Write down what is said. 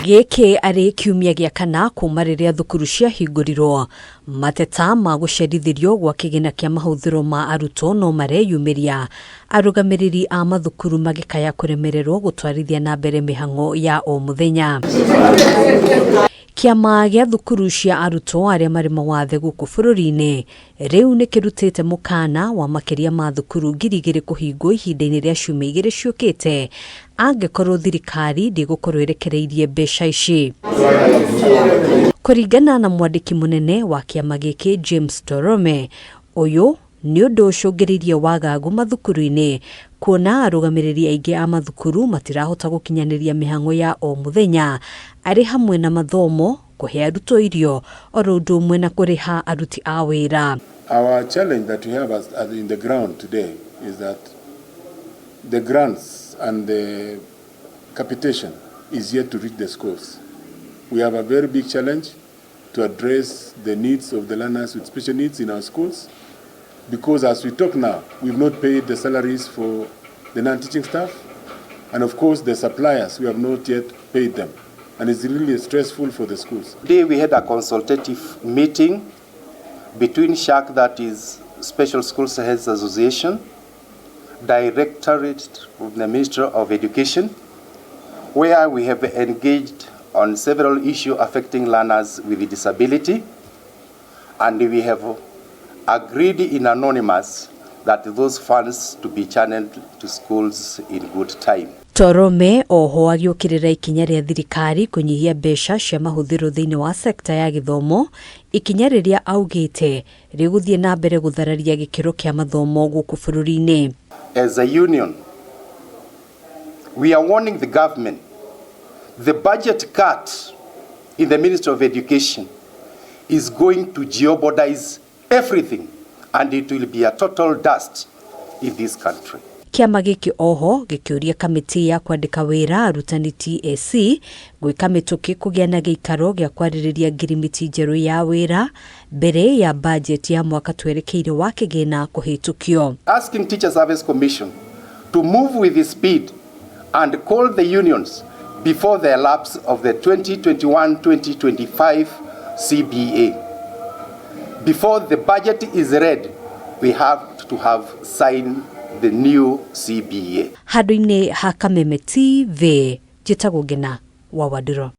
Gĩkĩ arĩ kiumia gĩa kana kuma rĩrĩa thukuru ciahingũrirwo. Mateta ma gũcerithirio gwa kĩgĩna kĩa mahũthĩro ma arutwo no mareyumĩria. Arũgamĩrĩri a mathukuru magĩkaya kũremererwo gũtwarithia na mbere mĩhang'o ya o mũthenya. Kiama gĩa thukuru cia arutwo arĩa marĩ mawathe gũkũ bũrũri-inĩ rĩu nĩ kĩrutĩte mũkana wa makĩria ma thukuru 2,000 kũhingwo ihinda-inĩ rĩa ciumia 2 ciũkĩte angĩkorwo thirikari ndĩgũkorwo ĩrekereirie mbeca ici. Kũringana na mwandĩki mũnene wa kiama gĩkĩ James Torome, ũyũ nĩ ũndũ ũcũngĩrĩirie wagagu mathukuru-inĩ kuona arũgamĩrĩri aingĩ a mathukuru matirahota gũkinyanĩria mĩhang'o ya o mũthenya arĩ hamwe na mathomo, kũhe arutwo irio, oro ũndũ ũmwe na kũrĩha aruti a wĩra. Our challenge that we have in the ground today is that the grants and the capitation is yet to reach the schools. We have a very big challenge to address the needs of the learners with special needs in our schools, because as we talk now, we've not paid the salaries for the non-teaching staff, and of course the suppliers, we have not yet paid them, and it's really stressful for the schools. Today we had a consultative meeting between SHAC, that is Special Schools Heads Association, Directorate of the Ministry of Education, where we have engaged on several issues affecting learners with disability, and we have agreed in anonymous that those funds to be channeled to schools in good time. Torome oho agĩũkĩrĩra ikinya rĩa thirikari kũnyihia mbeca cia mahũthĩro thĩinĩ wa sekta ya gĩthomo, ikinya rĩrĩa augĩte rĩgũthiĩ na mbere gũthararia gĩkĩro kĩa mathomo gũkũ bũrũri-inĩ. As a union, we are warning the government the budget cut in the Ministry of Education is going to jeopardize everything, and it will be a total dust in this country. Kiama gĩkĩ oho gĩkĩũria kamĩtĩ ya kwandĩka wĩra arutani TSC gwĩka mĩtũkĩ kũgĩa na gĩikaro gĩa kwarĩrĩria ngirimiti njerũ ya wĩra mbere ya budget ya mwaka twerekeire wa kĩgĩna kũhĩtũkio. Asking Teacher Service Commission to move with speed and call the unions before the lapse of the 2021-2025 CBA. Before the budget is ready, we have to have signed the new CBA. Handũ-inĩ ha Kameme TV, njĩtagwo Ngina wa Wadiro.